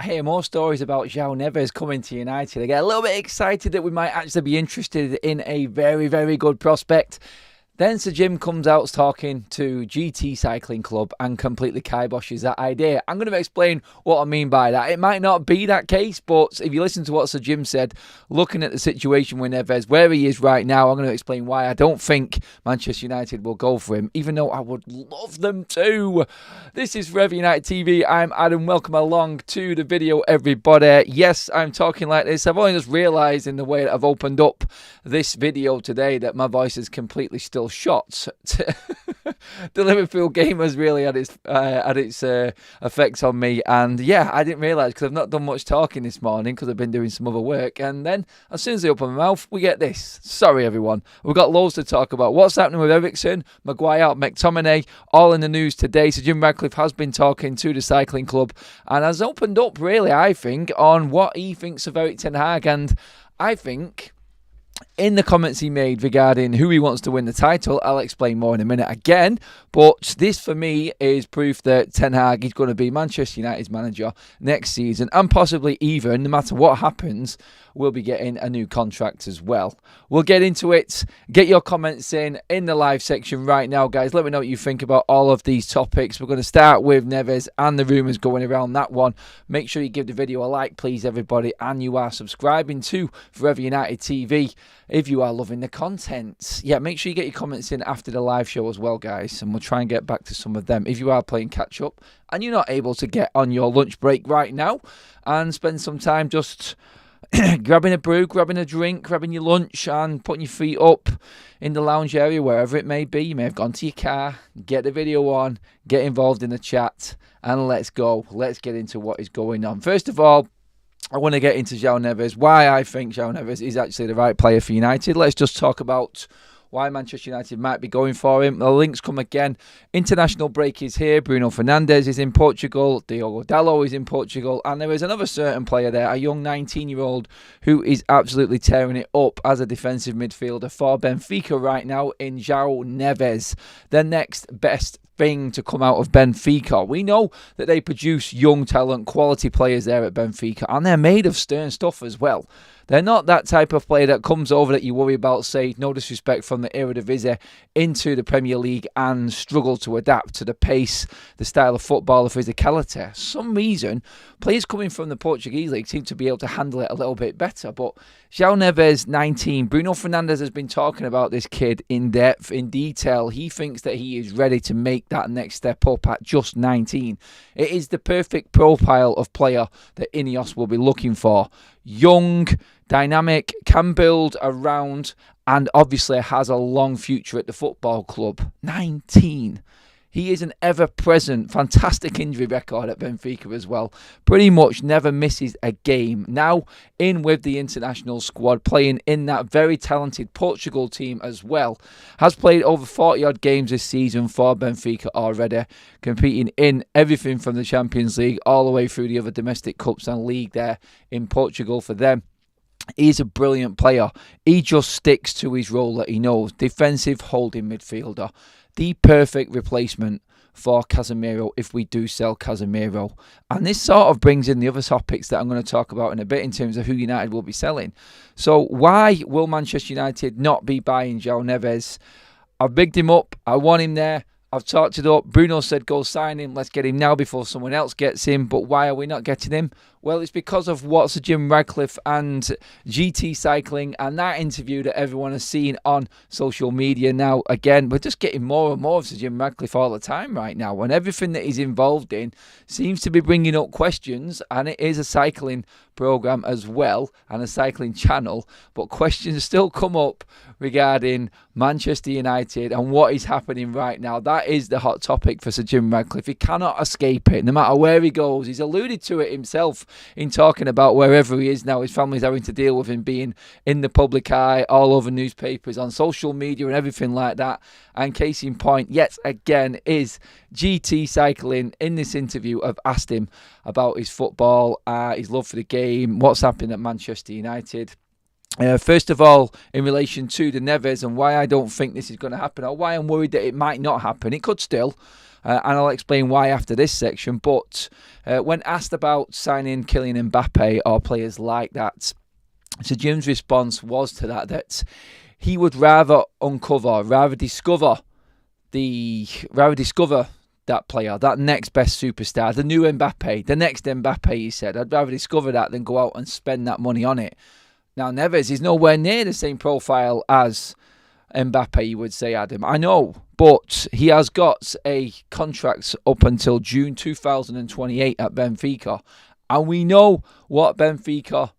hear more stories about Joao Neves coming to United, I get a little bit excited that we might actually be interested in a very, very good prospect. Then Sir Jim comes out talking to GT Cycling Club and completely kiboshes that idea. I'm going to explain what I mean by that. It might not be that case, but if you listen to what Sir Jim said, looking at the situation with Neves, where he is right now, I'm going to explain why I don't think Manchester United will go for him, even though I would love them to. This is Forever United TV. I'm Adam. Welcome along to the video, everybody. Yes, I'm talking like this. I've only just realised in the way that I've opened up this video today that my voice is completely still shot. The Liverpool game has really had its effects on me, and yeah, I didn't realise because I've not done much talking this morning because I've been doing some other work, and then as soon as I open my mouth we get this. Sorry everyone, we've got loads to talk about. What's happening with Eriksen, Maguire, Mctominay, all in the news today. So Jim Ratcliffe has been talking to the cycling club and has opened up really, I think, on what he thinks of Erik ten Hag, and I think in the comments he made regarding who he wants to win the title, I'll explain more in a minute again, but this for me is proof that Ten Hag is going to be Manchester United's manager next season, and possibly even, no matter what happens, we'll be getting a new contract as well. We'll get into it. Get your comments in the live section right now, guys. Let me know what you think about all of these topics. We're going to start with Neves and the rumours going around that one. Make sure you give the video a like, please, everybody, and you are subscribing to Forever United TV if you are loving the content. Yeah, make sure you get your comments in after the live show as well, guys, and we'll try and get back to some of them. If you are playing catch up and you're not able to get on your lunch break right now and spend some time just grabbing a brew, grabbing a drink, grabbing your lunch and putting your feet up in the lounge area, wherever it may be. You may have gone to your car, get the video on, get involved in the chat, and let's go. Let's get into what is going on. First of all, I want to get into Joao Neves, why I think Joao Neves is actually the right player for United. Let's just talk about why Manchester United might be going for him. The links come again. International break is here. Bruno Fernandes is in Portugal. Diogo Dalot is in Portugal. And there is another certain player there, a young 19-year-old who is absolutely tearing it up as a defensive midfielder for Benfica right now in Joao Neves. The next best thing to come out of Benfica. We know that they produce young talent, quality players there at Benfica, and they're made of stern stuff as well. They're not that type of player that comes over that you worry about, say, no disrespect, from the Eredivisie into the Premier League and struggle to adapt to the pace, the style of football, the physicality. For some reason, players coming from the Portuguese league seem to be able to handle it a little bit better. But Joao Neves, 19. Bruno Fernandes has been talking about this kid in depth, in detail. He thinks that he is ready to make that next step up at just 19. It is the perfect profile of player that Ineos will be looking for. Young, dynamic, can build around, and obviously has a long future at the football club. 19. He is an ever-present, fantastic injury record at Benfica as well. Pretty much never misses a game. Now in with the international squad, playing in that very talented Portugal team as well. Has played over 40-odd games this season for Benfica already, competing in everything from the Champions League all the way through the other domestic cups and league there in Portugal for them. He's a brilliant player. He just sticks to his role that he knows. Defensive holding midfielder. The perfect replacement for Casemiro if we do sell Casemiro. And this sort of brings in the other topics that I'm going to talk about in a bit in terms of who United will be selling. So why will Manchester United not be buying Joao Neves? I've bigged him up. I want him there. I've talked it up. Bruno said go sign him. Let's get him now before someone else gets him. But why are we not getting him? Well, it's because of what Sir Jim Ratcliffe and GT Cycling and that interview that everyone has seen on social media now. Again, we're just getting more and more of Sir Jim Ratcliffe all the time right now. And everything that he's involved in seems to be bringing up questions. And it is a cycling programme as well and a cycling channel. But questions still come up regarding Manchester United and what is happening right now. That is the hot topic for Sir Jim Ratcliffe. He cannot escape it, no matter where he goes. He's alluded to it himself in talking about wherever he is now. His family's having to deal with him being in the public eye, all over newspapers, on social media and everything like that. And case in point, yet again, is GT Cycling in this interview have asked him about his football, his love for the game, what's happening at Manchester United. First of all, in relation to the Neves and why I don't think this is going to happen, or why I'm worried that it might not happen. It could still. and I'll explain why after this section. But when asked about signing Kylian Mbappe or players like that, so Jim's response was to that he would rather discover that player, that next best superstar, the new Mbappe, the next Mbappe, he said. I'd rather discover that than go out and spend that money on it. Now, Neves is nowhere near the same profile as Mbappe, you would say, Adam. I know, but he has got a contract up until June 2028 at Benfica. And we know what Benfica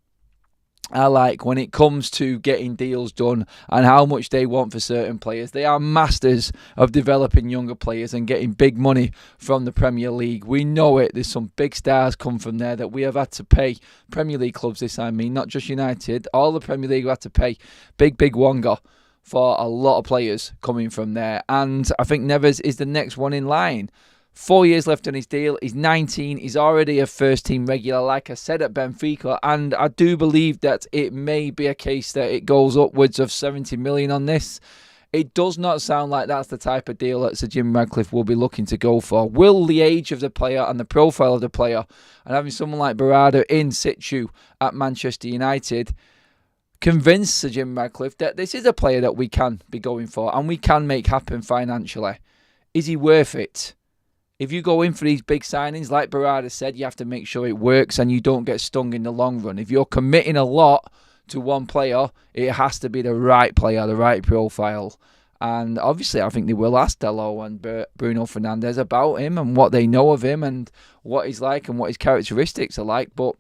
are like when it comes to getting deals done and how much they want for certain players. They are masters of developing younger players and getting big money from the Premier League. We know it. There's some big stars come from there that we have had to pay. Premier League clubs, not just United. All the Premier League have had to pay big wonga for a lot of players coming from there. And I think Neves is the next one in line. 4 years left on his deal. He's 19. He's already a first-team regular, like I said, at Benfica. And I do believe that it may be a case that it goes upwards of 70 million on this. It does not sound like that's the type of deal that Sir Jim Ratcliffe will be looking to go for. Will the age of the player and the profile of the player and having someone like Bruno in situ at Manchester United convince Sir Jim Ratcliffe that this is a player that we can be going for and we can make happen financially? Is he worth it? If you go in for these big signings, like Barada said, you have to make sure it works and you don't get stung in the long run. If you're committing a lot to one player, it has to be the right player, the right profile. And obviously, I think they will ask Dalot and Bruno Fernandes about him and what they know of him and what he's like and what his characteristics are like. But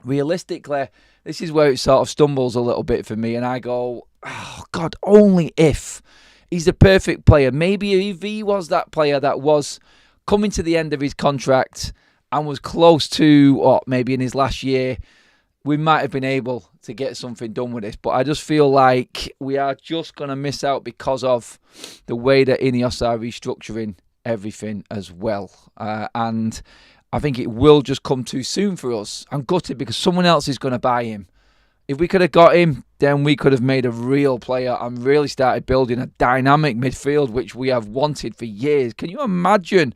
realistically, this is where it sort of stumbles a little bit for me. And I go, oh, God, only if he's the perfect player. Maybe if he was that player that was coming to the end of his contract and was close to, or maybe in his last year, we might have been able to get something done with this. But I just feel like we are just going to miss out because of the way that Ineos are restructuring everything as well. And I think it will just come too soon for us. I'm gutted because someone else is going to buy him. If we could have got him, then we could have made a real player and really started building a dynamic midfield, which we have wanted for years. Can you imagine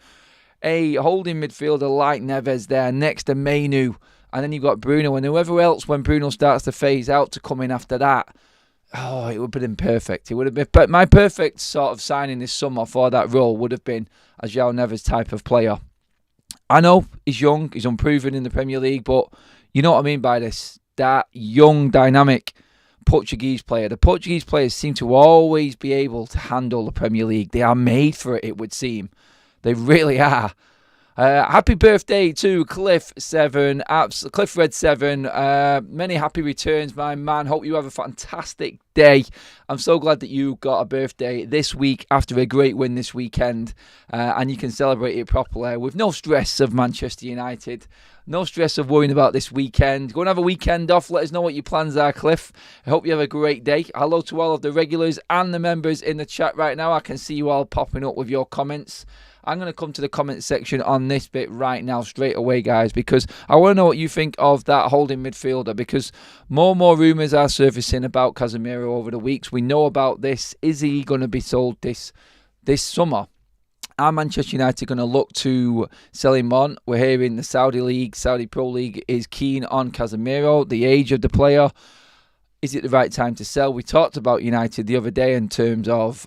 a holding midfielder like Neves there next to Mainu, and then you've got Bruno and whoever else when Bruno starts to phase out to come in after that? Oh, it would have been perfect. It would have been, but my perfect sort of signing this summer for that role would have been a Joao Neves type of player. I know he's young, he's unproven in the Premier League, but you know what I mean by this. That young, dynamic Portuguese player. The Portuguese players seem to always be able to handle the Premier League. They are made for it, it would seem. They really are. Happy birthday to Cliff7, Cliff Red 7. Many happy returns, my man. Hope you have a fantastic day. I'm so glad that you got a birthday this week after a great win this weekend. And you can celebrate it properly with no stress of Manchester United. No stress of worrying about this weekend. Go and have a weekend off. Let us know what your plans are, Cliff. I hope you have a great day. Hello to all of the regulars and the members in the chat right now. I can see you all popping up with your comments. I'm going to come to the comment section on this bit right now straight away, guys, because I want to know what you think of that holding midfielder, because more and more rumours are surfacing about Casemiro over the weeks. We know about this. Is he going to be sold this summer? Are Manchester United going to look to sell him on? We're hearing the Saudi Pro League is keen on Casemiro, the age of the player. Is it the right time to sell? We talked about United the other day in terms of,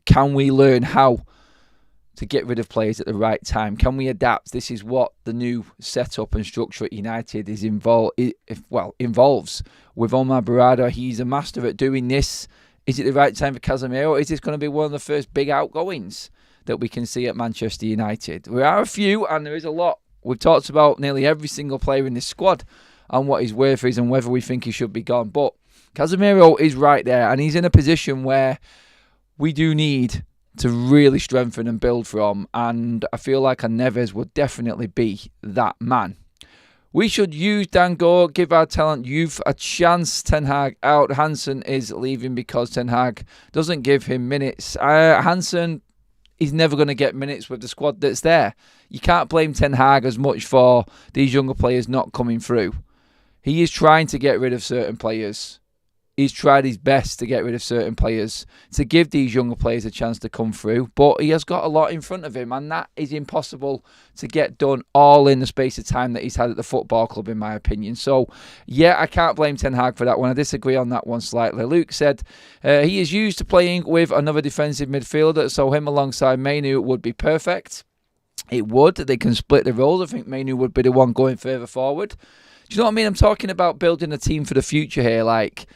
can we learn how to get rid of players at the right time? Can we adapt? This is what the new setup and structure at United is involves. With Omar Barada, he's a master at doing this. Is it the right time for Casemiro? Is this going to be one of the first big outgoings that we can see at Manchester United? There are a few, and there is a lot. We've talked about nearly every single player in this squad and what his worth is and whether we think he should be gone. But Casemiro is right there, and he's in a position where we do need to really strengthen and build from, and I feel like a Neves would definitely be that man. We should use Dango, give our talent youth a chance. Ten Hag out. Hansen is leaving because Ten Hag doesn't give him minutes. Hansen is never going to get minutes with the squad that's there. You can't blame Ten Hag as much for these younger players not coming through. He is trying to get rid of certain players. he's tried his best to get rid of certain players, to give these younger players a chance to come through. But he has got a lot in front of him, and that is impossible to get done all in the space of time that he's had at the football club, in my opinion. So, yeah, I can't blame Ten Hag for that one. I disagree on that one slightly. Luke said he is used to playing with another defensive midfielder, so him alongside Mainu would be perfect. It would. They can split the roles. I think Mainu would be the one going further forward. Do you know what I mean? I'm talking about building a team for the future here. Like,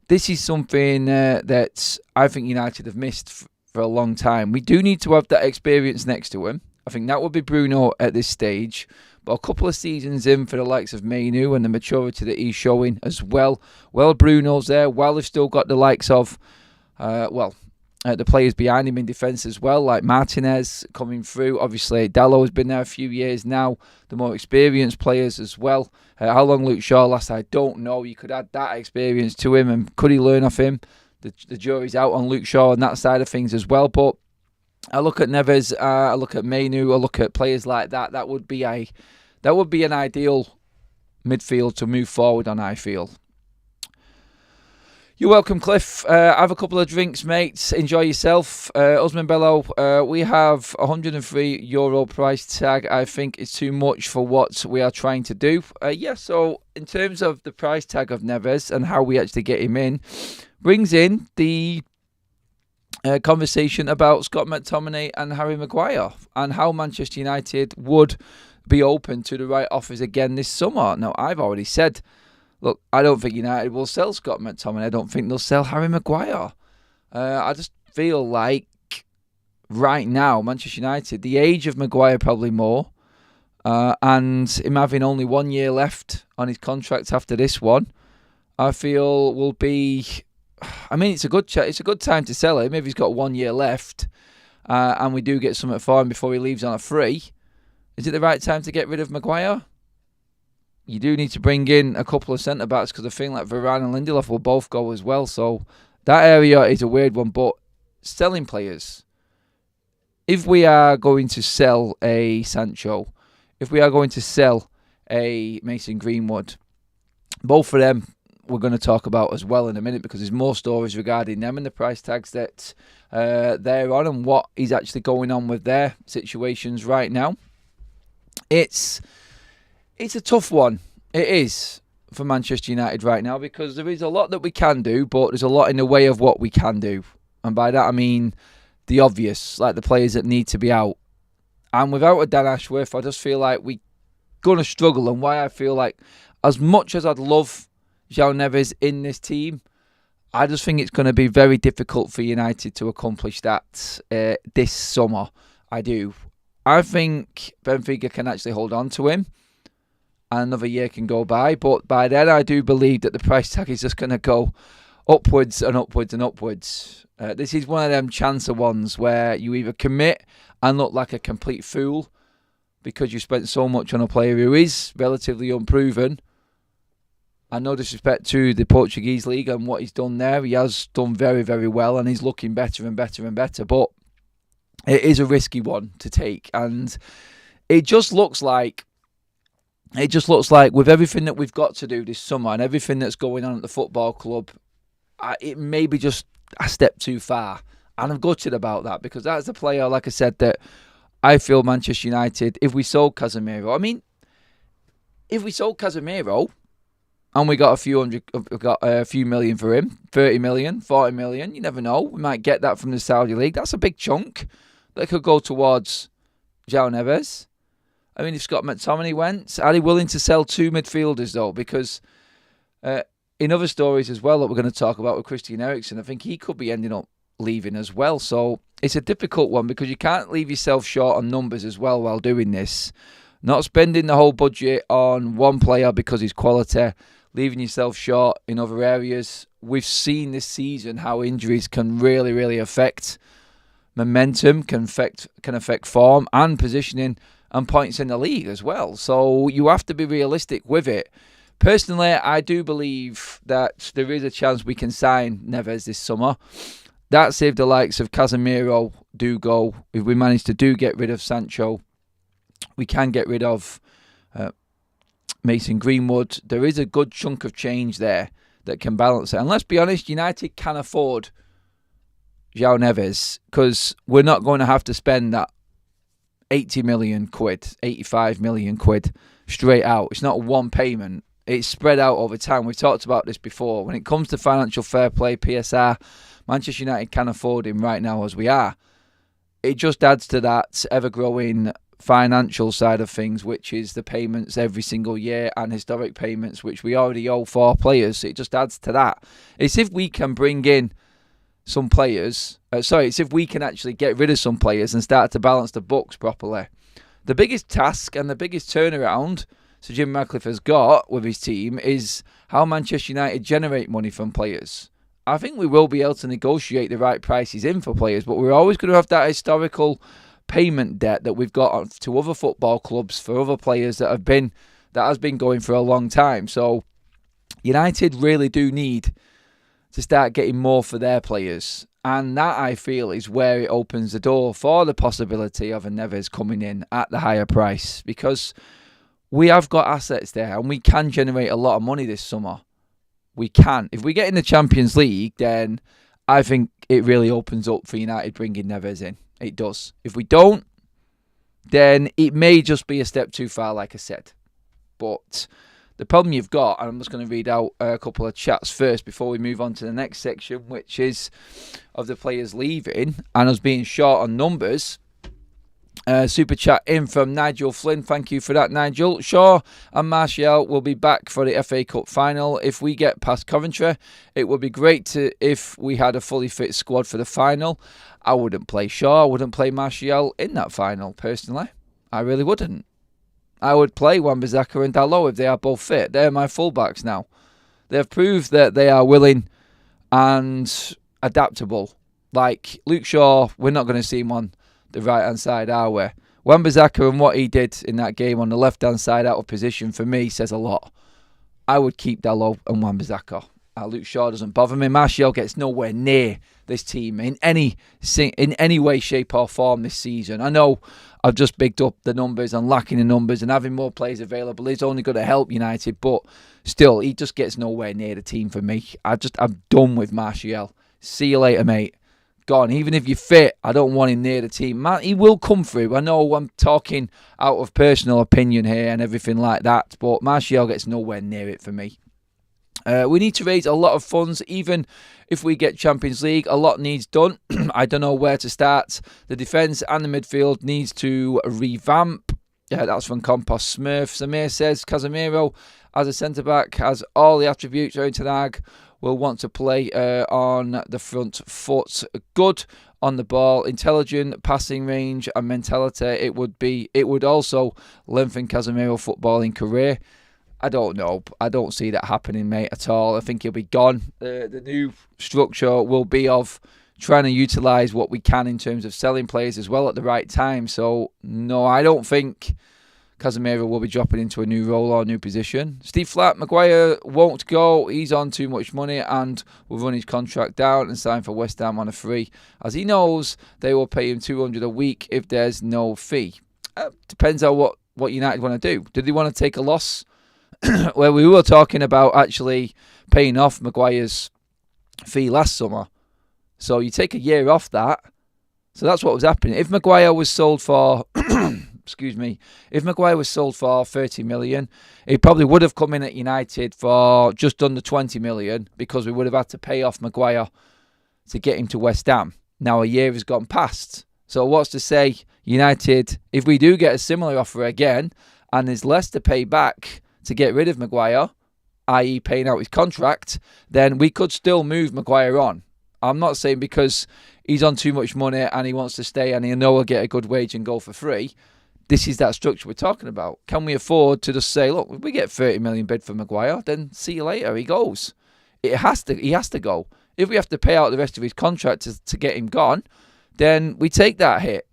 this is something that I think United have missed for a long time. We do need to have that experience next to him. I think that would be Bruno at this stage. But a couple of seasons in for the likes of Mainu and the maturity that he's showing as well. Well, Bruno's there. Well, they've still got the likes of, the players behind him in defence as well, like Martinez coming through. Obviously, Dalot has been there a few years now. The more experienced players as well. How long Luke Shaw lasts, I don't know. You could add that experience to him, and could he learn off him? The jury's out on Luke Shaw and that side of things as well. But I look at Neves, I look at Mainu, I look at players like that. That would be an ideal midfield to move forward on, I feel. You're welcome, Cliff. Have a couple of drinks, mates. Enjoy yourself. Usman Bello, we have €103 price tag. I think it's too much for what we are trying to do. So in terms of the price tag of Neves and how we actually get him in, brings in the conversation about Scott McTominay and Harry Maguire and how Manchester United would be open to the right offers again this summer. Now, I've already said, look, I don't think United will sell Scott McTominay. I don't think they'll sell Harry Maguire. I just feel like right now, Manchester United, the age of Maguire probably more, and him having only 1 year left on his contract after this one, I feel will be. I mean, it's a good time to sell him if he's got 1 year left, and we do get something for him before he leaves on a free. Is it the right time to get rid of Maguire? You do need to bring in a couple of centre-backs because I think like Varane and Lindelof will both go as well. So that area is a weird one. But selling players, if we are going to sell a Sancho, if we are going to sell a Mason Greenwood, both of them we're going to talk about as well in a minute because there's more stories regarding them and the price tags that they're on and what is actually going on with their situations right now. It's a tough one. It is for Manchester United right now because there is a lot that we can do, but there's a lot in the way of what we can do. And by that I mean the obvious, like the players that need to be out. And without a Dan Ashworth, I just feel like we're going to struggle. And why I feel like as much as I'd love Joao Neves in this team, I just think it's going to be very difficult for United to accomplish that this summer. I do. I think Benfica can actually hold on to him. Another year can go by, but by then I do believe that the price tag is just going to go upwards and upwards and upwards. This is one of them chancer ones where you either commit and look like a complete fool because you spent so much on a player who is relatively unproven. And no disrespect to the Portuguese league and what he's done there. He has done very, very well and he's looking better and better and better. But it is a risky one to take. And it just looks like with everything that we've got to do this summer and everything that's going on at the football club, it may be just a step too far. And I'm gutted about that because that's a player, like I said, that I feel Manchester United, if we sold Casemiro, and we got a few million for him, 30 million, 40 million, you never know. We might get that from the Saudi League. That's a big chunk that could go towards Joao Neves. I mean, if Scott McTominay went, are they willing to sell two midfielders, though? Because in other stories as well that we're going to talk about with Christian Eriksen, I think he could be ending up leaving as well. So it's a difficult one because you can't leave yourself short on numbers as well while doing this. Not spending the whole budget on one player because he's quality, leaving yourself short in other areas. We've seen this season how injuries can really, really affect momentum, can affect form and positioning and points in the league as well. So you have to be realistic with it. Personally, I do believe that there is a chance we can sign Neves this summer. That's if the likes of Casemiro do go. If we manage to get rid of Sancho, we can get rid of Mason Greenwood. There is a good chunk of change there that can balance it. And let's be honest, United can afford Joao Neves, because we're not going to have to spend that 80 million quid, 85 million quid straight out. It's not one payment. It's spread out over time. We've talked about this before. When it comes to financial fair play, PSR, Manchester United can afford him right now as we are. It just adds to that ever-growing financial side of things, which is the payments every single year and historic payments, which we already owe for players. It just adds to that. It's if we can bring in some players, it's if we can actually get rid of some players and start to balance the books properly. The biggest task and the biggest turnaround Sir Jim Ratcliffe has got with his team is how Manchester United generate money from players. I think we will be able to negotiate the right prices in for players, but we're always going to have that historical payment debt that we've got to other football clubs for other players that has been going for a long time. So United really do need to start getting more for their players. And that, I feel, is where it opens the door for the possibility of a Neves coming in at the higher price, because we have got assets there and we can generate a lot of money this summer. We can. If we get in the Champions League, then I think it really opens up for United bringing Neves in. It does. If we don't, then it may just be a step too far, like I said. But the problem you've got, and I'm just going to read out a couple of chats first before we move on to the next section, which is of the players leaving and us being short on numbers. Super chat in from Nigel Flynn. Thank you for that, Nigel. Shaw and Martial will be back for the FA Cup final. If we get past Coventry, it would be great if we had a fully fit squad for the final. I wouldn't play Shaw. I wouldn't play Martial in that final, personally. I really wouldn't. I would play Wan-Bissaka and Dalot if they are both fit. They're my fullbacks now. They've proved that they are willing and adaptable. Like Luke Shaw, we're not going to see him on the right-hand side, are we? Wan-Bissaka and what he did in that game on the left-hand side out of position, for me, says a lot. I would keep Dalot and Wan-Bissaka. Luke Shaw doesn't bother me. Martial gets nowhere near this team in any way, shape or form this season. I know I've just bigged up the numbers and lacking the numbers, and having more players available is only going to help United, but still, he just gets nowhere near the team for me. I'm done with Martial. See you later, mate. Gone. Even if you're fit, I don't want him near the team. Man, he will come through. I know I'm talking out of personal opinion here and everything like that, but Martial gets nowhere near it for me. We need to raise a lot of funds, even if we get Champions League. A lot needs done. I don't know where to start. The defence and the midfield needs to revamp. Yeah, that's from Compost Smurf. Samir says Casemiro, as a centre-back, has all the attributes Erik ten Hag will want to play on the front foot. Good on the ball, intelligent, passing range and mentality. It would also lengthen Casemiro footballing career. I don't know. I don't see that happening, mate, at all. I think he'll be gone. The new structure will be of trying to utilise what we can in terms of selling players as well at the right time. So, no, I don't think Casemiro will be dropping into a new role or a new position. Steve Flatt, Maguire won't go. He's on too much money and will run his contract down and sign for West Ham on a free, as he knows they will pay him $200 a week if there's no fee. Depends on what United want to do. Do they want to take a loss? Where we were talking about actually paying off Maguire's fee last summer. So you take a year off that. So that's what was happening. If Maguire was sold for if Maguire was sold for 30 million, he probably would have come in at United for just under 20 million, because we would have had to pay off Maguire to get him to West Ham. Now a year has gone past. So what's to say United, if we do get a similar offer again and there's less to pay back to get rid of Maguire, i.e. paying out his contract, then we could still move Maguire on. I'm not saying because he's on too much money and he wants to stay and he'll know he'll get a good wage and go for free. This is that structure we're talking about. Can we afford to just say, look, if we get 30 million bid for Maguire, then see you later, he goes. He has to go. If we have to pay out the rest of his contract to get him gone, then we take that hit.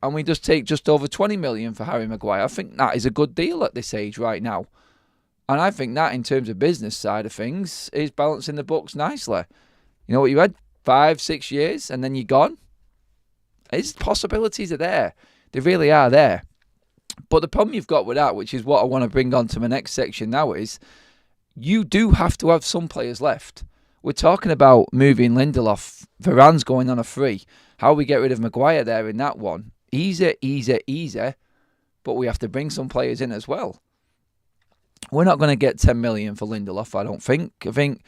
And we just take just over 20 million for Harry Maguire. I think that is a good deal at this age right now. And I think that, in terms of business side of things, is balancing the books nicely. You know what, you had 5-6 years and then you're gone. His possibilities are there. They really are there. But the problem you've got with that, which is what I want to bring on to my next section now, is you do have to have some players left. We're talking about moving Lindelof. Varane's going on a free. How we get rid of Maguire there in that one? Easy. But we have to bring some players in as well. We're not going to get 10 million for Lindelof, I don't think. I mean,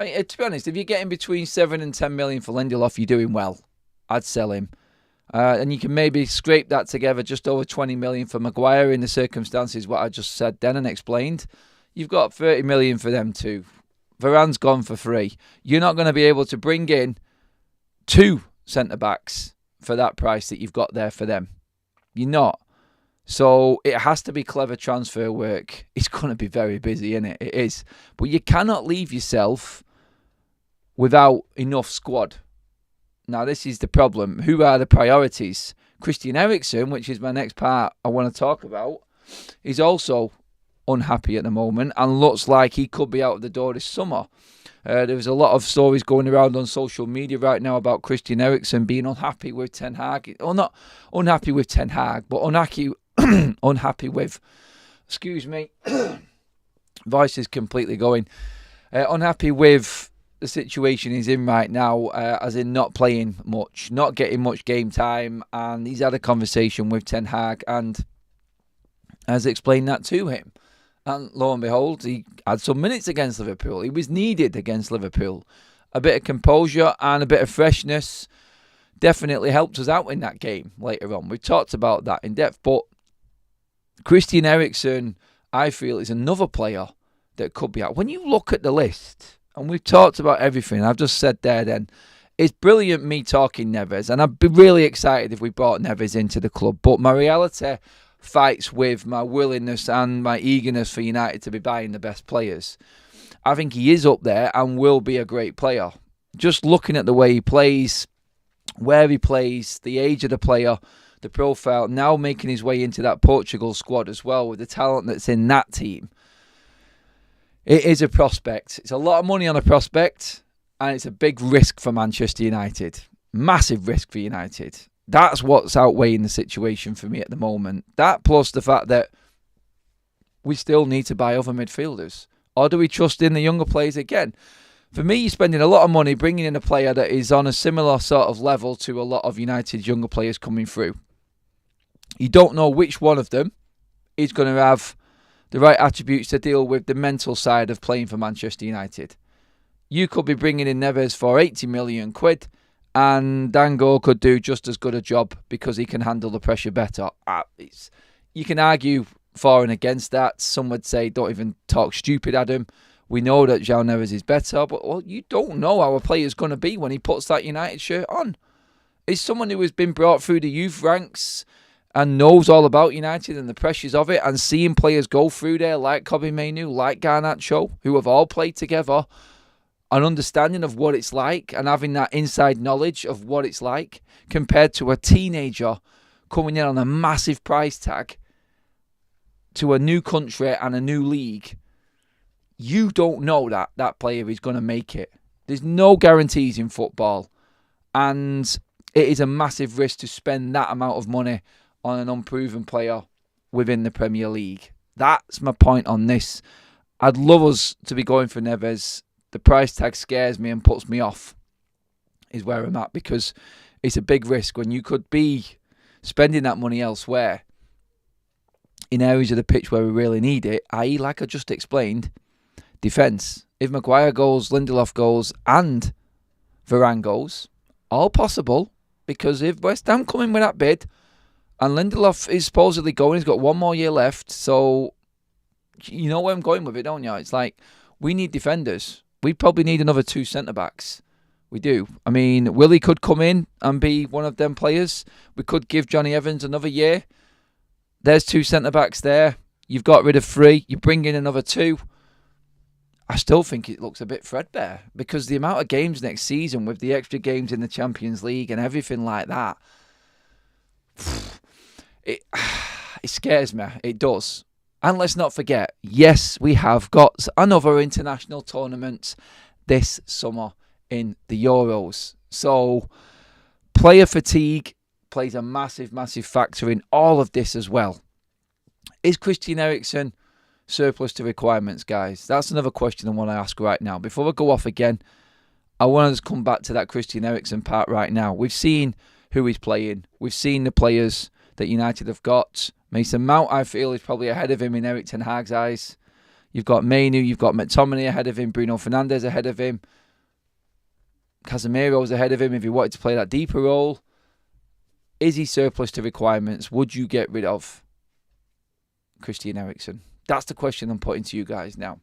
to be honest, if you're getting between 7 and 10 million for Lindelof, you're doing well. I'd sell him. And you can maybe scrape that together just over 20 million for Maguire in the circumstances what I just said then and explained. You've got 30 million for them too. Varane's gone for free. You're not going to be able to bring in 2 centre-backs for that price that you've got there for them. You're not. So it has to be clever transfer work. It's going to be very busy, isn't it? It is. But you cannot leave yourself without enough squad. Now, this is the problem. Who are the priorities? Christian Eriksen, which is my next part I want to talk about, is also unhappy at the moment and looks like he could be out of the door this summer. There's a lot of stories going around on social media right now about Christian Eriksen being unhappy with Ten Hag. Or not unhappy with Ten Hag, but unhappy with... Excuse me. Voice is completely going. Unhappy with the situation he's in right now, as in not playing much, not getting much game time, and he's had a conversation with Ten Hag and has explained that to him. And lo and behold, he had some minutes against Liverpool. He was needed against Liverpool. A bit of composure and a bit of freshness definitely helped us out in that game later on. We've talked about that in depth. But Christian Eriksen, I feel, is another player that could be out. When you look at the list, and we've talked about everything, I've just said there then, it's brilliant me talking Neves, and I'd be really excited if we brought Neves into the club. But my reality fights with my willingness and my eagerness for United to be buying the best players. I think he is up there and will be a great player. Just looking at the way he plays, where he plays, the age of the player, the profile, now making his way into that Portugal squad as well with the talent that's in that team. It is a prospect. It's a lot of money on a prospect, and it's a big risk for Manchester United. Massive risk for United. That's what's outweighing the situation for me at the moment. That plus the fact that we still need to buy other midfielders. Or do we trust in the younger players again? For me, you're spending a lot of money bringing in a player that is on a similar sort of level to a lot of United's younger players coming through. You don't know which one of them is going to have the right attributes to deal with the mental side of playing for Manchester United. You could be bringing in Neves for 80 million quid, and Dango could do just as good a job because he can handle the pressure better. You can argue for and against that. Some would say, don't even talk stupid, Adam. We know that Joao Neves is better, but you don't know how a player's going to be when he puts that United shirt on. He's someone who has been brought through the youth ranks and knows all about United and the pressures of it, and seeing players go through there like Kobe Mainoo, like Garnacho, who have all played together, an understanding of what it's like and having that inside knowledge of what it's like compared to a teenager coming in on a massive price tag to a new country and a new league. You don't know that player is going to make it. There's no guarantees in football, and it is a massive risk to spend that amount of money on an unproven player within the Premier League. That's my point on this. I'd love us to be going for Neves. The price tag scares me and puts me off, is where I'm at, because it's a big risk when you could be spending that money elsewhere in areas of the pitch where we really need it, i.e., like I just explained, defence. If Maguire goes, Lindelof goes, and Varane goes, all possible, because if West Ham come in with that bid, and Lindelof is supposedly going, he's got one more year left, so you know where I'm going with it, don't you? It's like, we need defenders. We probably need another 2 centre-backs. We do. I mean, Willie could come in and be one of them players. We could give Johnny Evans another year. There's 2 centre-backs there. You've got rid of 3. You bring in another 2. I still think it looks a bit threadbare because the amount of games next season with the extra games in the Champions League and everything like that, it scares me. It does. And let's not forget, yes, we have got another international tournament this summer in the Euros. So player fatigue plays a massive, massive factor in all of this as well. Is Christian Eriksen surplus to requirements, guys? That's another question I want to ask right now. Before I go off again, I want to just come back to that Christian Eriksen part right now. We've seen who he's playing. We've seen the players that United have got. Mason Mount, I feel, is probably ahead of him in Erik ten Hag's eyes. You've got Manu, you've got Mctominay ahead of him, Bruno Fernandes ahead of him. Casemiro's ahead of him if he wanted to play that deeper role. Is he surplus to requirements? Would you get rid of Christian Eriksen? That's the question I'm putting to you guys now.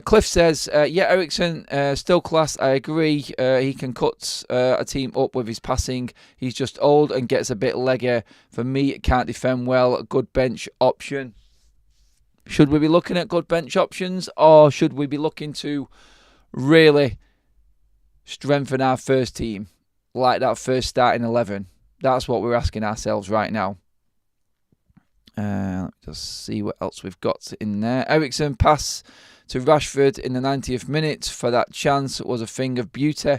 Cliff says, yeah, Eriksen, still class, I agree. He can cut a team up with his passing. He's just old and gets a bit leggy. For me, can't defend well. A good bench option. Should we be looking at good bench options, or should we be looking to really strengthen our first team, like that first starting 11? That's what we're asking ourselves right now. Let's just see what else we've got in there. Eriksen pass to Rashford in the 90th minute for that chance was a thing of beauty.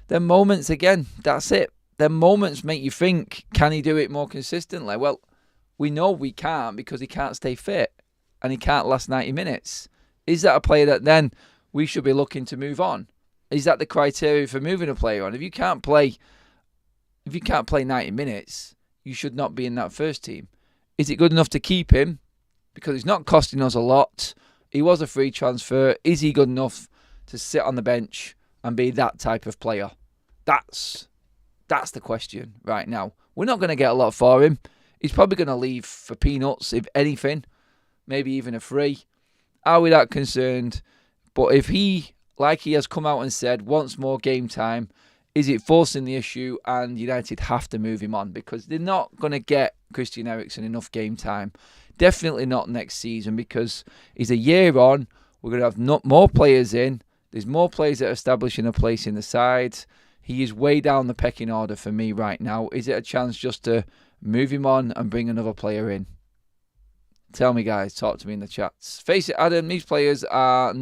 Them moments again, that's it. Them moments make you think, can he do it more consistently? Well, we know we can't because he can't stay fit and he can't last 90 minutes. Is that a player that then we should be looking to move on? Is that the criteria for moving a player on? If you can't play 90 minutes, you should not be in that first team. Is it good enough to keep him? Because he's not costing us a lot. He was a free transfer. Is he good enough to sit on the bench and be that type of player? That's the question right now. We're not going to get a lot for him. He's probably going to leave for peanuts, if anything. Maybe even a free. Are we that concerned? But if he, like he has come out and said, wants more game time, is it forcing the issue and United have to move him on? Because they're not going to get Christian Eriksen enough game time. Definitely not next season because he's a year on. We're going to have more players in. There's more players that are establishing a place in the side. He is way down the pecking order for me right now. Is it a chance just to move him on and bring another player in? Tell me, guys. Talk to me in the chats. Face it, Adam, these players are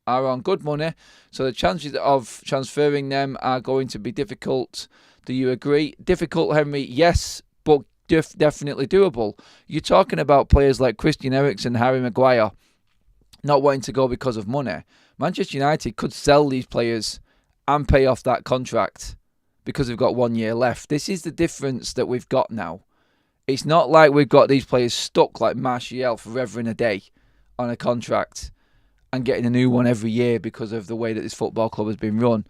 on good money, so the chances of transferring them are going to be difficult. Do you agree? Difficult, Henry? Yes, but definitely doable. You're talking about players like Christian Eriksen, Harry Maguire, not wanting to go because of money. Manchester United could sell these players and pay off that contract because we've got 1 year left. This is the difference that we've got now. It's not like we've got these players stuck like Martial forever and a day on a contract and getting a new one every year because of the way that this football club has been run.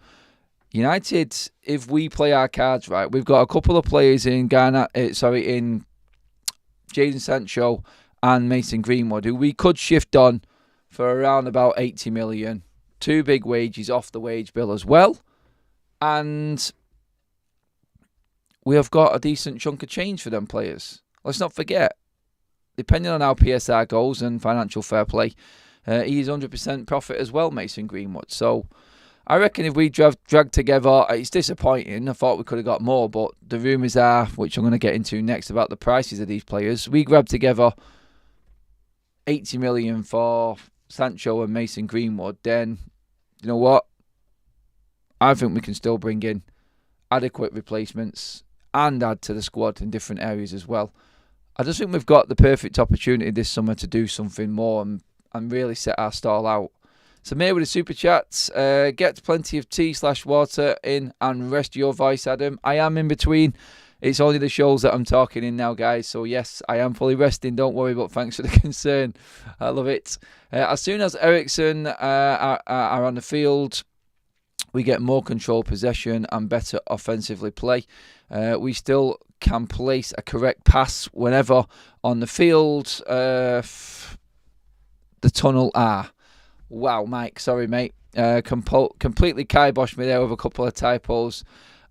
United, if we play our cards right, we've got a couple of players in in Jadon Sancho and Mason Greenwood, who we could shift on for around about 80 million. 2 big wages off the wage bill as well. And we have got a decent chunk of change for them players. Let's not forget, depending on how PSR goes and financial fair play, he's 100% profit as well, Mason Greenwood. So I reckon if we drag together, it's disappointing. I thought we could have got more, but the rumours are, which I'm going to get into next, about the prices of these players. We grabbed together 80 million for Sancho and Mason Greenwood, then you know what? I think we can still bring in adequate replacements and add to the squad in different areas as well. I just think we've got the perfect opportunity this summer to do something more and really set our stall out. So Samir with the super chats. Get plenty of tea/water in and rest your voice, Adam. I am in between. It's only the shows that I'm talking in now, guys. So yes, I am fully resting. Don't worry, but thanks for the concern. I love it. As soon as Eriksen are on the field, we get more control, possession, and better offensively play. We still can place a correct pass whenever on the field. The tunnel are. Wow, Mike. Sorry, mate. Completely kiboshed me there with a couple of typos.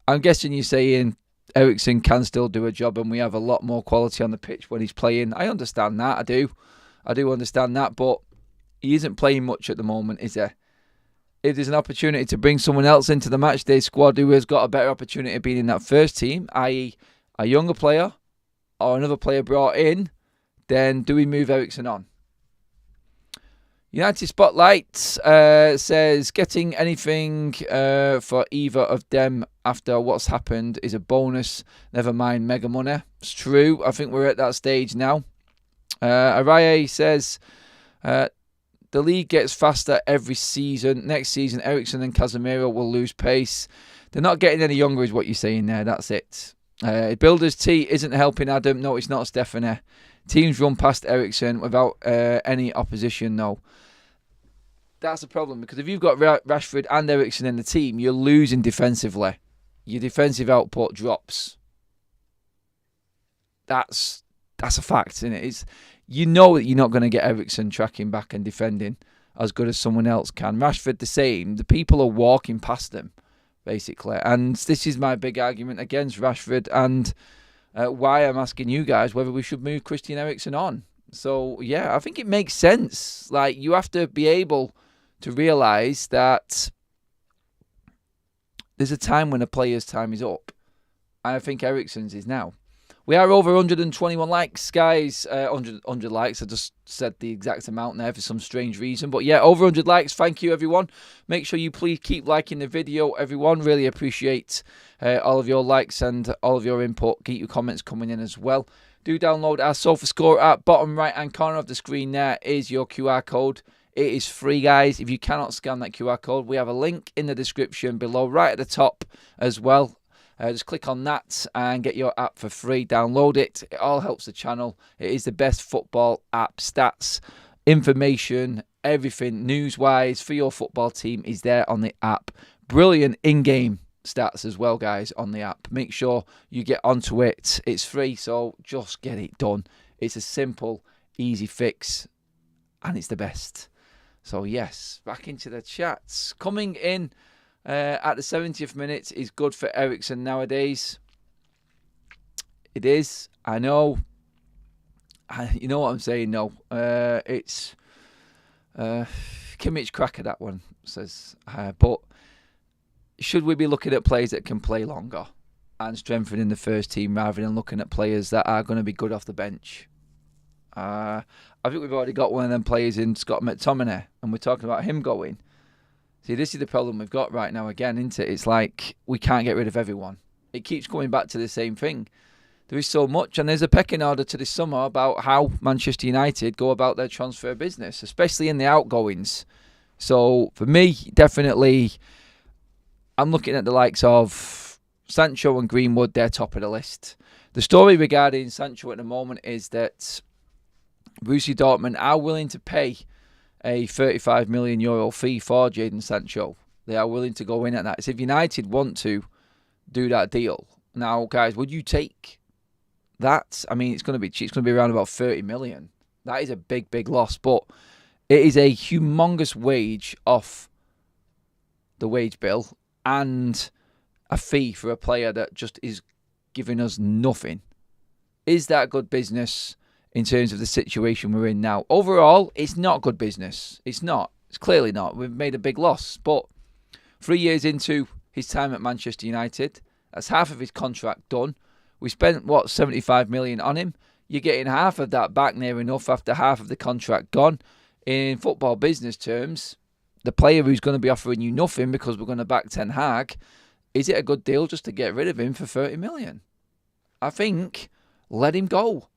I'm guessing you're saying Eriksen can still do a job and we have a lot more quality on the pitch when he's playing. I understand that. I do understand that, but he isn't playing much at the moment, is he? If there's an opportunity to bring someone else into the matchday squad who has got a better opportunity of being in that first team, i.e. a younger player or another player brought in, then do we move Eriksen on? United Spotlight says, getting anything for either of them after what's happened is a bonus. Never mind mega money. It's true. I think we're at that stage now. Araye says, The league gets faster every season. Next season, Eriksen and Casemiro will lose pace. They're not getting any younger is what you're saying there. That's it. Builder's T isn't helping Adam. No, it's not Stephanie. Teams run past Eriksen without any opposition, no. That's the problem, because if you've got Rashford and Eriksen in the team, you're losing defensively. Your defensive output drops. That's a fact, isn't it? You know that you're not going to get Eriksen tracking back and defending as good as someone else can. Rashford the same. The people are walking past them, basically. And this is my big argument against Rashford, and why I'm asking you guys whether we should move Christian Eriksen on. So, yeah, I think it makes sense. Like, you have to be able to realise that there's a time when a player's time is up. And I think Eriksen's is now. We are over 121 likes, guys. 100 likes. I just said the exact amount there for some strange reason. But yeah, over 100 likes. Thank you, everyone. Make sure you please keep liking the video, everyone. Really appreciate all of your likes and all of your input. Keep your comments coming in as well. Do download our SofaScore app. Bottom right-hand corner of the screen there is your QR code. It is free, guys. If you cannot scan that QR code, we have a link in the description below, right at the top as well. Just click on that and get your app for free. Download it. It all helps the channel. It is the best football app. Stats, information, everything news-wise for your football team is there on the app. Brilliant in-game stats as well, guys, on the app. Make sure you get onto it. It's free, so just get it done. It's a simple, easy fix, and it's the best. So, yes, back into the chats. Coming in at the 70th minute is good for Eriksen nowadays. It is. I know. You know what I'm saying? No. It's Kimmich cracker, that one says. But should we be looking at players that can play longer and strengthening the first team rather than looking at players that are going to be good off the bench? I think we've already got one of them players in Scott McTominay, and we're talking about him going. See, this is the problem we've got right now again, isn't it? It's like we can't get rid of everyone. It keeps coming back to the same thing. There is so much, and there's a pecking order to this summer about how Manchester United go about their transfer business, especially in the outgoings. So, for me, definitely, I'm looking at the likes of Sancho and Greenwood. They're top of the list. The story regarding Sancho at the moment is that Borussia Dortmund are willing to pay a €35 million fee for Jadon Sancho. They are willing to go in at that. So if United want to do that deal, now, guys, would you take that? I mean, it's going to be cheap. It's going to be around about 30 million. That is a big, big loss, but it is a humongous wage off the wage bill and a fee for a player that just is giving us nothing. Is that good business in terms of the situation we're in now? Overall, it's not good business. It's not. It's clearly not. We've made a big loss. But 3 years into his time at Manchester United, that's half of his contract done. We spent, 75 million on him. You're getting half of that back near enough after half of the contract gone. In football business terms, the player who's going to be offering you nothing because we're going to back Ten Hag, is it a good deal just to get rid of him for 30 million? I think let him go.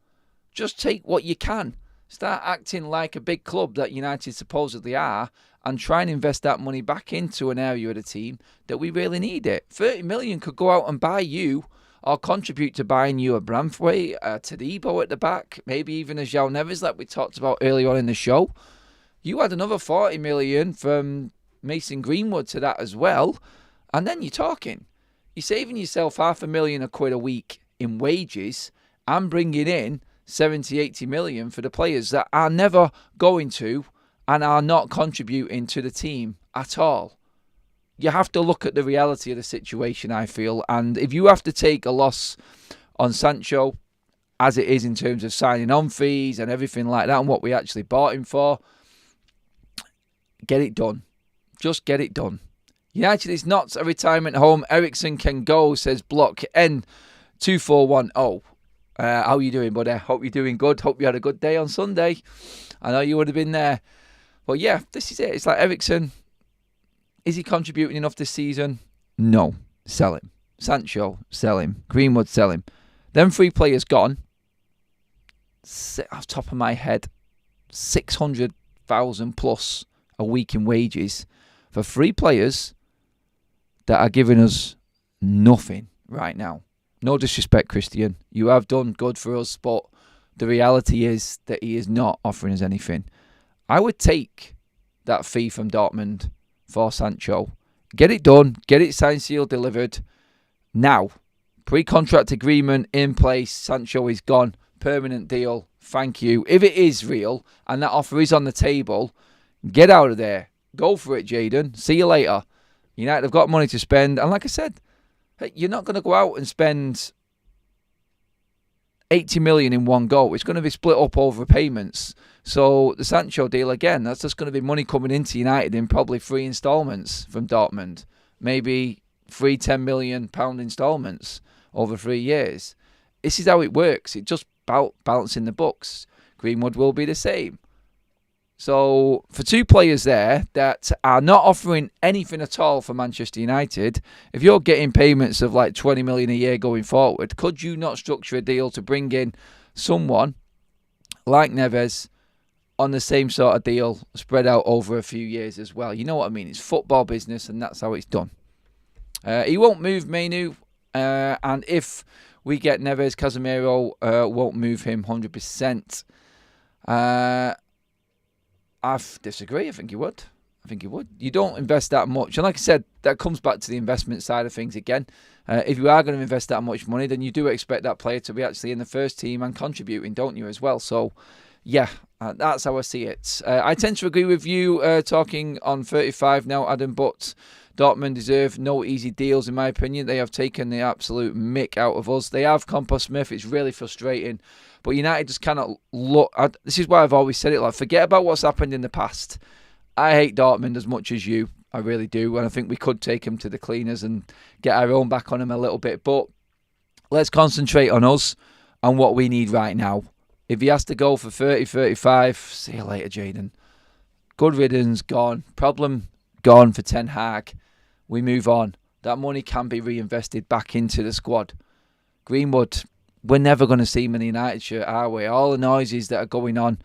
Just take what you can. Start acting like a big club that United supposedly are and try and invest that money back into an area of the team that we really need it. 30 million could go out and buy you or contribute to buying you a Branthwaite, a Todibo at the back, maybe even a Joao Neves like we talked about earlier on in the show. You add another 40 million from Mason Greenwood to that as well, and then you're talking. You're saving yourself £500,000 a week in wages and bringing in 70, 80 million for the players that are never going to and are not contributing to the team at all. You have to look at the reality of the situation, I feel. And if you have to take a loss on Sancho, as it is in terms of signing on fees and everything like that and what we actually bought him for, get it done. Just get it done. United is not a retirement home. Eriksen can go, says Block N2410. How are you doing, buddy? Hope you're doing good. Hope you had a good day on Sunday. I know you would have been there. But yeah, this is it. It's like Eriksen. Is he contributing enough this season? No. Sell him. Sancho, sell him. Greenwood, sell him. Them three players gone. Off the top of my head, 600, £30,000 plus a week in wages for 3 players that are giving us nothing right now. No disrespect, Christian. You have done good for us, but the reality is that he is not offering us anything. I would take that fee from Dortmund for Sancho. Get it done. Get it signed, sealed, delivered. Now, pre-contract agreement in place. Sancho is gone. Permanent deal. Thank you. If it is real and that offer is on the table, get out of there. Go for it, Jadon. See you later. United have got money to spend. And like I said, you're not going to go out and spend 80 million in one go. It's going to be split up over payments. So the Sancho deal, again, that's just going to be money coming into United in probably 3 instalments from Dortmund. Maybe 3 £10 million instalments over 3 years. This is how it works. It's just about balancing the books. Greenwood will be the same. So for 2 players there that are not offering anything at all for Manchester United, if you're getting payments of like 20 million a year going forward, could you not structure a deal to bring in someone like Neves on the same sort of deal spread out over a few years as well? You know what I mean? It's football business and that's how it's done. He won't move Mainu, and if we get Neves, Casemiro won't move him 100%. I disagree. I think you would. You don't invest that much. And like I said, that comes back to the investment side of things again. If you are going to invest that much money, then you do expect that player to be actually in the first team and contributing, don't you, as well? So, yeah, that's how I see it. I tend to agree with you talking on 35 now, Adam, but Dortmund deserve no easy deals, in my opinion. They have taken the absolute mick out of us. They have Compost Smith. It's really frustrating. But United just cannot look. This is why I've always said it. Like, forget about what's happened in the past. I hate Dortmund as much as you. I really do. And I think we could take him to the cleaners and get our own back on him a little bit. But let's concentrate on us and what we need right now. If he has to go for 30, 35, see you later, Jadon. Good riddance, gone. Problem gone for Ten Hag. We move on. That money can be reinvested back into the squad. Greenwood, we're never going to see him in the United shirt, are we? All the noises that are going on,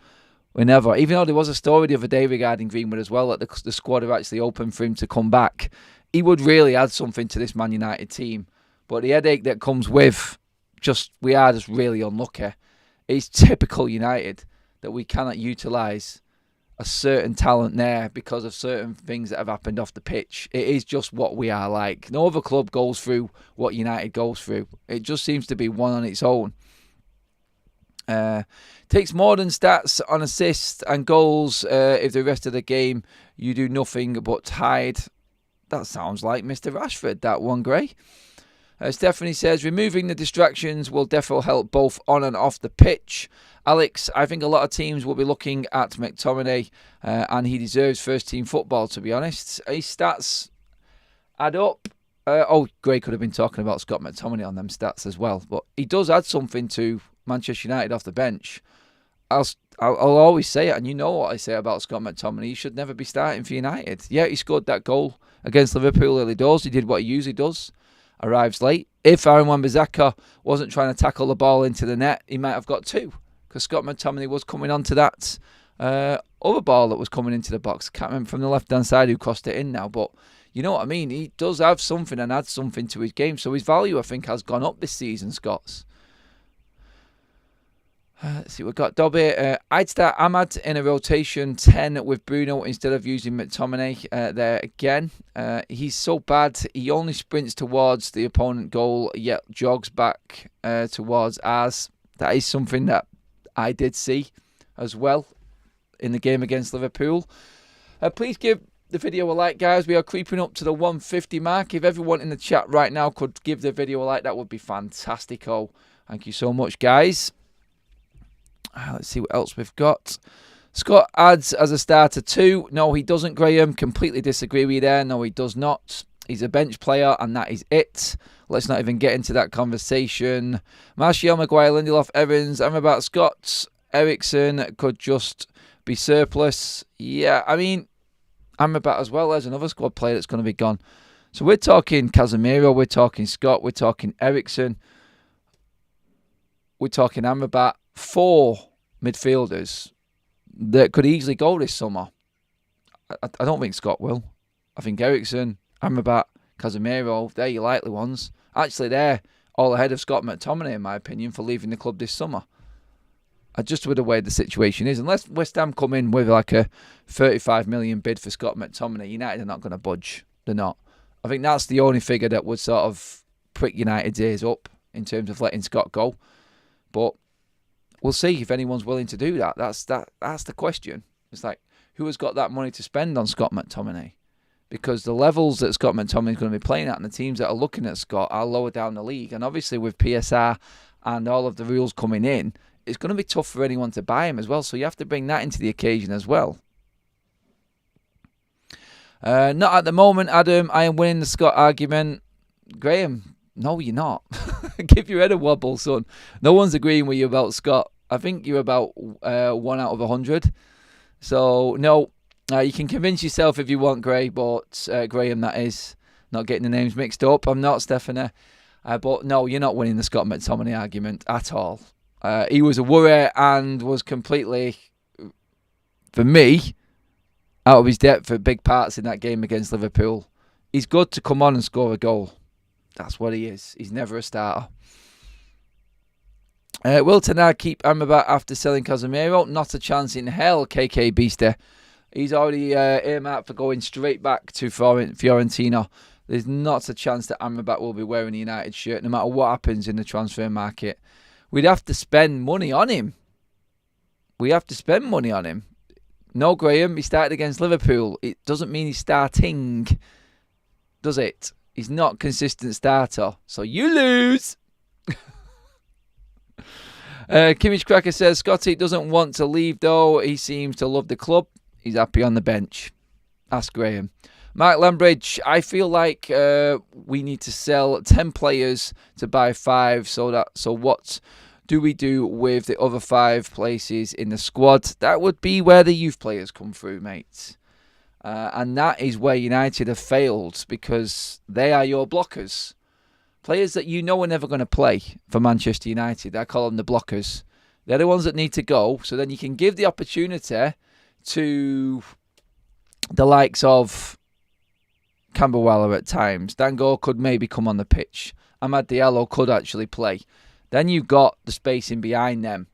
we're never. Even though there was a story the other day regarding Greenwood as well, that the squad are actually open for him to come back. He would really add something to this Man United team. But the headache that comes with we are just really unlucky. It's typical United that we cannot utilise a certain talent there because of certain things that have happened off the pitch. It is just what we are like. No other club goes through what United goes through. It just seems to be one on its own. Takes more than stats on assists and goals. If the rest of the game you do nothing but hide. That sounds like Mr Rashford, that one, Gray. Stephanie says, removing the distractions will definitely help both on and off the pitch. Alex, I think a lot of teams will be looking at Mctominay and he deserves first team football, to be honest. His stats add up. Gray could have been talking about Scott McTominay on them stats as well. But he does add something to Manchester United off the bench. I'll always say it, and you know what I say about Scott McTominay. He should never be starting for United. Yeah, he scored that goal against Liverpool early doors. He did what he usually does. Arrives late. If Aaron Wan-Bissaka wasn't trying to tackle the ball into the net, he might have got 2. Because Scott McTominay was coming onto that other ball that was coming into the box. Can't remember from the left-hand side who crossed it in now. But you know what I mean? He does have something and adds something to his game. So his value, I think, has gone up this season, Scott's. Let's see, we've got Dobby. I'd start Ahmad in a rotation 10 with Bruno instead of using McTominay there again. He's so bad. He only sprints towards the opponent goal, yet jogs back towards ours. That is something that I did see as well in the game against Liverpool. Please give the video a like, guys. We are creeping up to the 150 mark. If everyone in the chat right now could give the video a like, that would be fantastic. Thank you so much, guys. Let's see what else we've got. Scott adds as a starter 2. No, he doesn't, Graham. Completely disagree with you there. No, he does not. He's a bench player, and that is it. Let's not even get into that conversation. Martial, Maguire, Lindelof, Evans, Amrabat, Scott, Eriksen could just be surplus. Yeah, I mean, Amrabat as well. There's another squad player that's going to be gone. So we're talking Casemiro, we're talking Scott, we're talking Eriksen, we're talking Amrabat. 4 midfielders. that could easily go this summer. I don't think Scott will. I think Eriksen, Amrabat, Casemiro, they're your likely ones. Actually, they're all ahead of Scott McTominay, in my opinion, for leaving the club this summer. Just with the way the situation is. Unless West Ham come in with like a 35 million bid for Scott McTominay, United are not going to budge. They're not. I think that's the only figure that would sort of prick United's ears up in terms of letting Scott go. But we'll see if anyone's willing to do that. That's the question. It's like, who has got that money to spend on Scott McTominay? Because the levels that Scott McTominay is going to be playing at and the teams that are looking at Scott are lower down the league. And obviously with PSR and all of the rules coming in, it's going to be tough for anyone to buy him as well. So you have to bring that into the occasion as well. Not at the moment, Adam. I am winning the Scott argument. Graham, no, you're not. Give your head a wobble, son. No one's agreeing with you about Scott. I think you're about 1 out of 100. So, no, you can convince yourself if you want, Gray, but Graham, that is. Not getting the names mixed up. I'm not, Stephanie. But no, you're not winning the Scott McTominay argument at all. He was a worry and was completely, for me, out of his depth at big parts in that game against Liverpool. He's good to come on and score a goal. That's what he is. He's never a starter. Will Tenag keep Amrabat after selling Casemiro? Not a chance in hell, KK Beaster. He's already earmarked for going straight back to Fiorentina. There's not a chance that Amrabat will be wearing a United shirt no matter what happens in the transfer market. We'd have to spend money on him. No, Graham, he started against Liverpool. It doesn't mean he's starting, does it? He's not a consistent starter. So you lose. Kimmich Cracker says, Scotty doesn't want to leave though. He seems to love the club. He's happy on the bench. Ask Graham. Mark Lambridge, I feel like we need to sell 10 players to buy 5. So what do we do with the other 5 places in the squad? That would be where the youth players come through, mate. And that is where United have failed because they are your blockers. Players that you know are never going to play for Manchester United. I call them the blockers. They're the ones that need to go. So then you can give the opportunity to the likes of Camberwell at times. Dango could maybe come on the pitch. Amad Diallo could actually play. Then you've got the spacing behind them.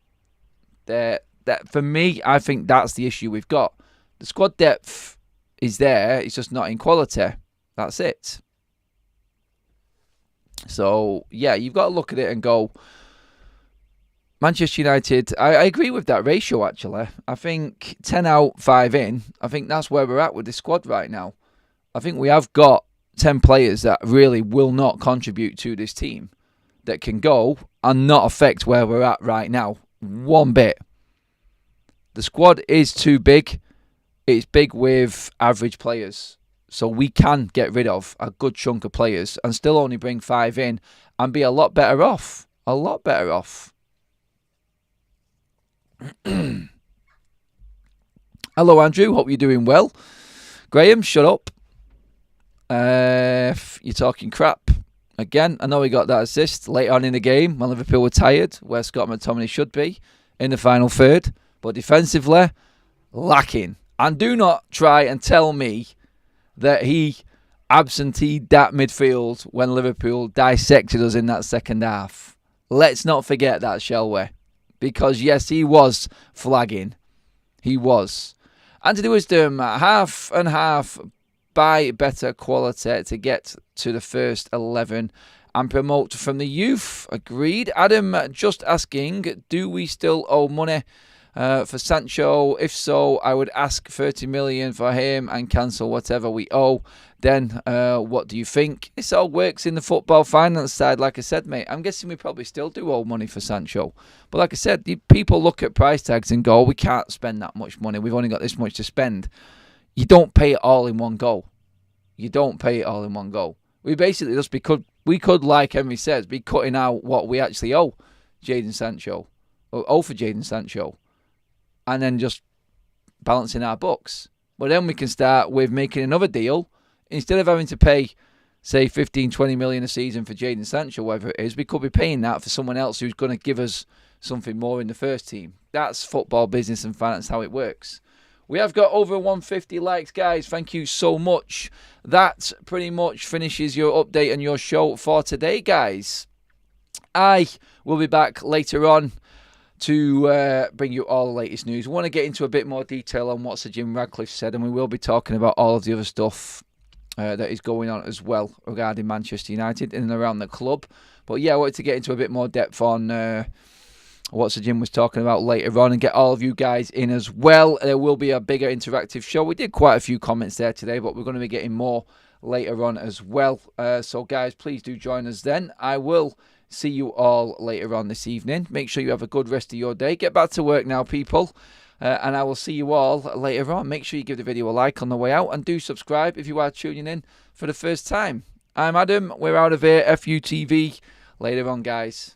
That for me, I think that's the issue we've got. The squad depth is there. It's just not in quality. That's it. So, yeah, you've got to look at it and go, Manchester United, I agree with that ratio, actually. I think 10 out, 5 in. I think that's where we're at with the squad right now. I think we have got 10 players that really will not contribute to this team that can go and not affect where we're at right now one bit. The squad is too big. It's big with average players. So we can get rid of a good chunk of players and still only bring 5 in and be a lot better off. A lot better off. Hello, Andrew. Hope you're doing well. Graham, shut up. You're talking crap. Again, I know he got that assist late on in the game when Liverpool were tired, where Scott McTominay should be in the final third. But defensively, lacking. And do not try and tell me that he absenteed that midfield when Liverpool dissected us in that second half. Let's not forget that, shall we? Because, yes, he was flagging. He was. Anthony Wisdom, half and half, buy better quality to get to the first 11 and promote from the youth. Agreed. Adam, just asking, do we still owe money for Sancho? If so, I would ask 30 million for him and cancel whatever we owe. Then, what do you think? This all works in the football finance side, like I said, mate. I'm guessing we probably still do owe money for Sancho. But like I said, people look at price tags and go, we can't spend that much money. We've only got this much to spend. You don't pay it all in one go. You don't pay it all in one go. We basically just we could, like Henry says, be cutting out what we actually owe Jadon Sancho. Or owe for Jadon Sancho. And then just balancing our books. But then we can start with making another deal. Instead of having to pay, say, 15, 20 million a season for Jadon Sancho, whatever it is, we could be paying that for someone else who's going to give us something more in the first team. That's football business and finance, how it works. We have got over 150 likes, guys. Thank you so much. That pretty much finishes your update and your show for today, guys. I will be back later on to bring you all the latest news. We want to get into a bit more detail on what Sir Jim Ratcliffe said, and we will be talking about all of the other stuff that is going on as well regarding Manchester United in and around the club. But yeah, I wanted to get into a bit more depth on what Sir Jim was talking about later on and get all of you guys in as well. There will be a bigger interactive show. We did quite a few comments there today, but we're going to be getting more later on as well. So guys, please do join us then. I will see you all later on this evening. Make sure you have a good rest of your day. Get back to work now, people. And I will see you all later on. Make sure you give the video a like on the way out and do subscribe if you are tuning in for the first time. I'm Adam. We're out of here. FUTV. Later on, guys.